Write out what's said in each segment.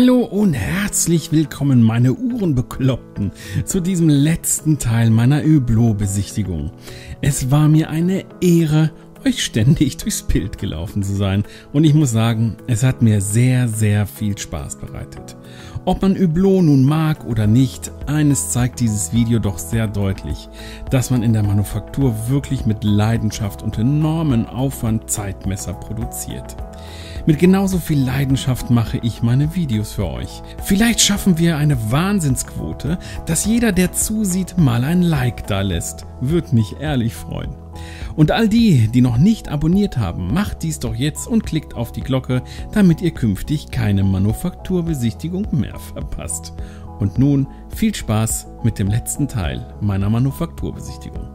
Hallo und herzlich willkommen, meine Uhrenbekloppten, zu diesem letzten Teil meiner Hublot-Besichtigung. Es war mir eine Ehre, euch ständig durchs Bild gelaufen zu sein, und ich muss sagen, es hat mir sehr, sehr viel Spaß bereitet. Ob man Hublot nun mag oder nicht, eines zeigt dieses Video doch sehr deutlich, dass man in der Manufaktur wirklich mit Leidenschaft und enormen Aufwand Zeitmesser produziert. Mit genauso viel Leidenschaft mache ich meine Videos für euch. Vielleicht schaffen wir eine Wahnsinnsquote, dass jeder, der zusieht, mal ein Like da lässt. Würde mich ehrlich freuen. Und all die, die noch nicht abonniert haben, macht dies doch jetzt und klickt auf die Glocke, damit ihr künftig keine Manufakturbesichtigung mehr verpasst. Und nun viel Spaß mit dem letzten Teil meiner Manufakturbesichtigung.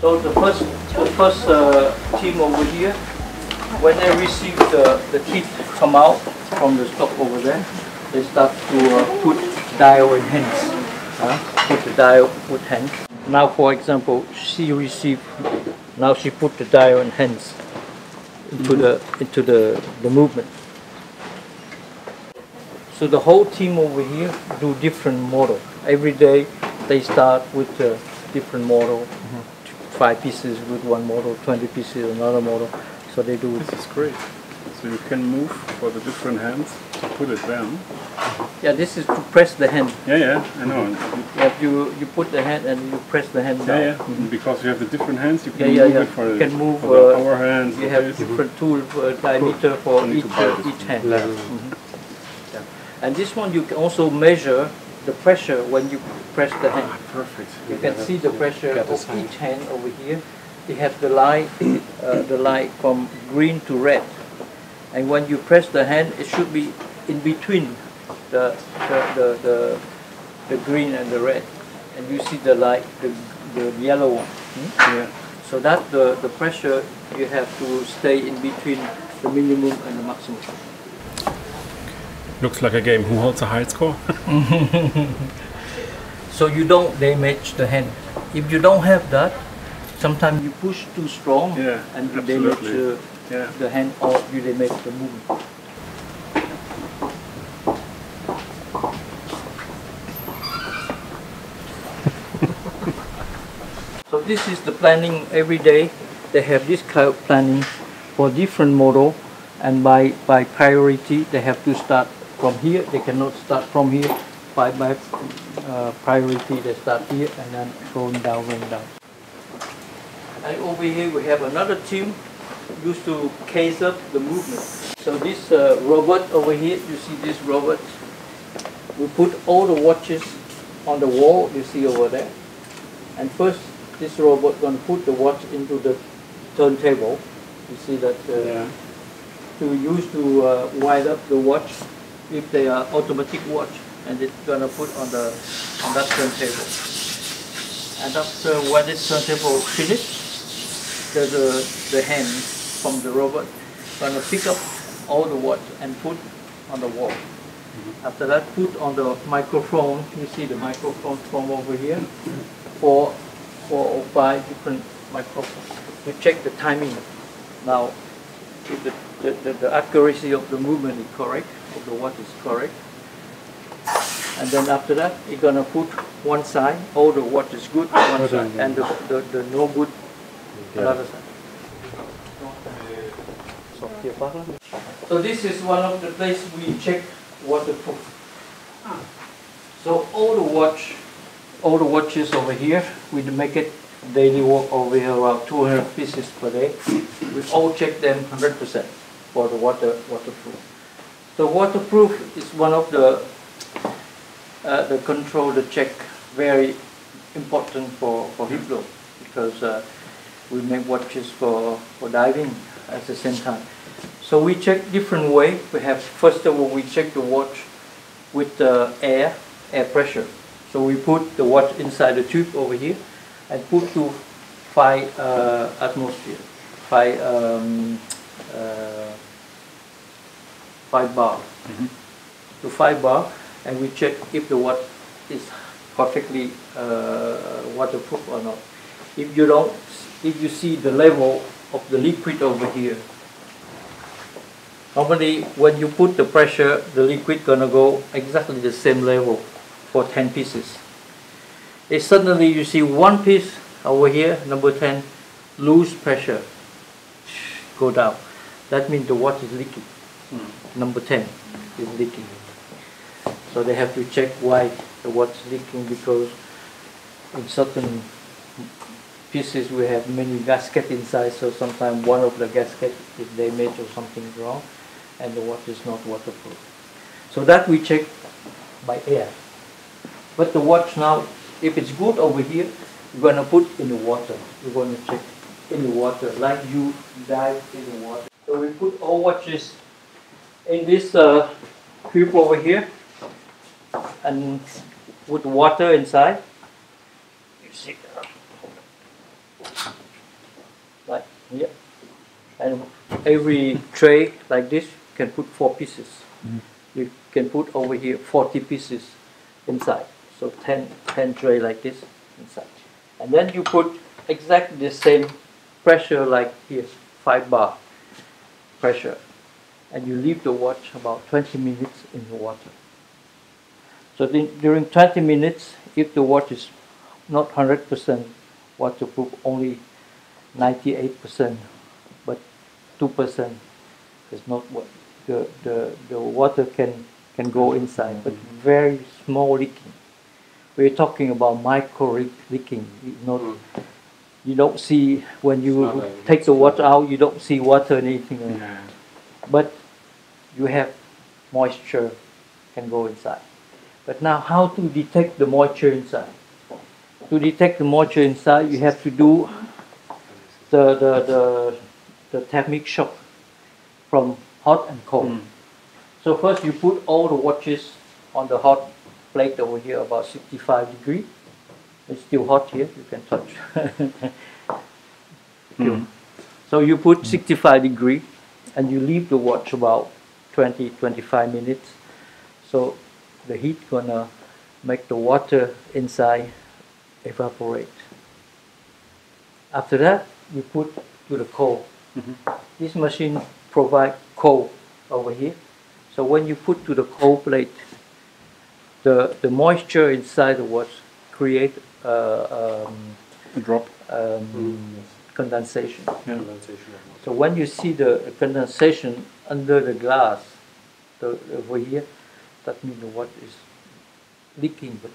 So the first team over here, when they receive the kit come out from the stock over there, they start to put dial in hands. Put the dial with hands. Now, for example, she received. Now she put the dial in hands into the movement. So the whole team over here do different model. Every day they start with a different model. 5 pieces with one model, 20 pieces another model. So they do. This is great. So you can move for the different hands to put it down. Yeah, this is to press the hand. Yeah, I know. Yeah, you put the hand and you press the hand down. Yeah. Because you have the different hands, you can move it for, you can move, for the power hands. You have different tool diameter for each hand. Yeah. And this one you can also measure the pressure when you press the hand. Perfect. You can see the pressure of each hand over here. You have the light from green to red. And when you press the hand, it should be in between the green and the red. And you see the light, the yellow one. Yeah. So that the pressure, you have to stay in between the minimum and the maximum. Looks like a game. Who holds a high score? So you don't damage the hand. If you don't have that, sometimes you push too strong and you damage the hand, or you damage the movement. So this is the planning every day. They have this kind of planning for different model, and by priority they have to start from here. They cannot start from here. By priority they start here and then going down. And over here we have another team used to case up the movement. So this robot over here, you see this robot, we put all the watches on the wall, you see over there. And first this robot going to put the watch into the turntable. You see that to use to wind up the watch if they are automatic watch, and it's going to put on that turntable. And after when this turntable finished, the hand from the robot going to pick up all the watch and put on the wall. After that, put on the microphone. You see the microphone from over here. 4 or 5 different microphones. You check the timing. Now, if the accuracy of the movement is correct, of the watch is correct. And then after that, you're going to put one side, all the watch is good, one side, and the no good, another side. So this is one of the places we check waterproof. So all the watches over here, we make it daily work over here around 200 pieces per day. We all check them 100% for the waterproof. So waterproof is one of the control, the check, very important for Hublot, because we make watches for diving at the same time. So we check different way. We have, first of all, we check the watch with air pressure. So we put the watch inside the tube over here and put to 5 atmosphere, 5 bar, to 5 bar, and we check if the watch is perfectly waterproof or not. If you see the level of the liquid over here Normally, when you put the pressure, the liquid gonna go exactly the same level for 10 pieces. If suddenly you see one piece over here, number 10, lose pressure, go down. That means the watch is leaking. Number 10 is leaking. So they have to check why the watch is leaking, because in certain pieces we have many gaskets inside, so sometimes one of the gaskets is damaged or something wrong, and the watch is not waterproof. So that we check by air. But the watch now, if it's good over here, you're going to put in the water. You're going to check in the water, like you dive in the water. So we put all watches in this cube over here, and put water inside. You see, like here, and every tray like this can put 4 pieces. You can put over here 40 pieces inside. So 10 tray like this inside. And then you put exactly the same pressure like here, 5 bar pressure. And you leave the watch about 20 minutes in the water. So during 20 minutes, if the watch is not 100% waterproof, only 98%, but 2% is not what the water can go inside, but very small leaking. We're talking about micro leaking. Not, you don't see when you take the water out, you don't see water or anything. But you have moisture can go inside. But now, how to detect the moisture inside? To detect the moisture inside, you have to do the thermic shock from hot and cold. So first you put all the watches on the hot plate over here, about 65 degrees. It's still hot here, you can touch. So you put 65 degrees and you leave the watch about 20-25 minutes. So the heat gonna make the water inside evaporate. After that, you put to the cold. This machine provides cold over here. So when you put to the cold plate, the moisture inside the watch create A drop. Condensation. So when you see the condensation under the glass over here, that means the watch is leaking, but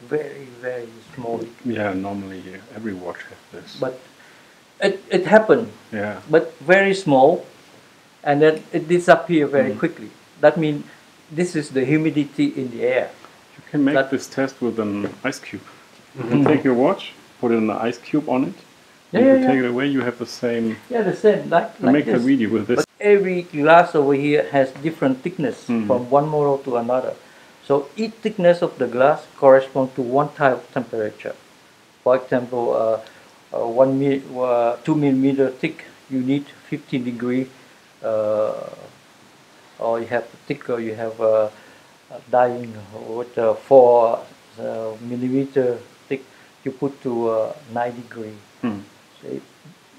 very, very small leaking. Yeah, normally every watch has this. But it happened, but very small, and then it disappears very quickly. That means this is the humidity in the air. You can make this test with an ice cube. You can take your watch, put an ice cube on it, and you take it away, you have the same. Yeah, the same, like make this. a video with this. But every glass over here has different thickness from one model to another. So each thickness of the glass corresponds to one type of temperature. For example, 2 millimeter thick, you need 15 degree, or you have thicker, you have dyeing with 4 millimeter thick, you put to 9 degree. So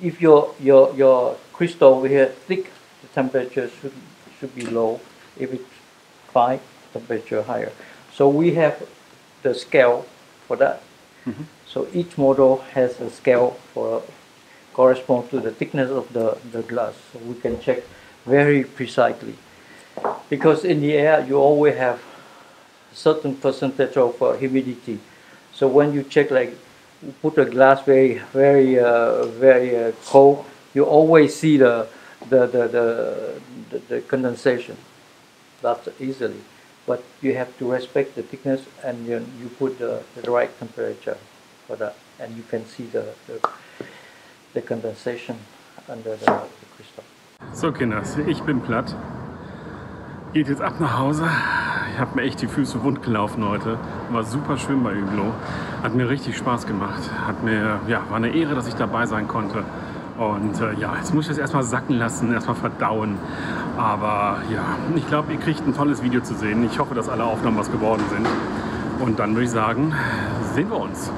if your crystal over here thick, the temperature should be low. If it's fine, temperature higher. So we have the scale for that. So each model has a scale for correspond to the thickness of the glass. So we can check very precisely. Because in the air you always have certain percentage of humidity. So when you check, like you put a glass very cold, you always see the condensation. That's easily. But you have to respect the thickness, and you put the right temperature for that, and you can see the condensation under the crystal. So Kinders, ich bin platt. Geht jetzt ab nach Hause. Ich habe mir echt die Füße wund gelaufen heute. War super schön bei Hublot. Hat mir richtig Spaß gemacht. War eine Ehre, dass ich dabei sein konnte. Und jetzt muss ich das erstmal sacken lassen, erstmal verdauen. Aber ja, ich glaube, ihr kriegt ein tolles Video zu sehen. Ich hoffe, dass alle Aufnahmen was geworden sind. Und dann würde ich sagen, sehen wir uns.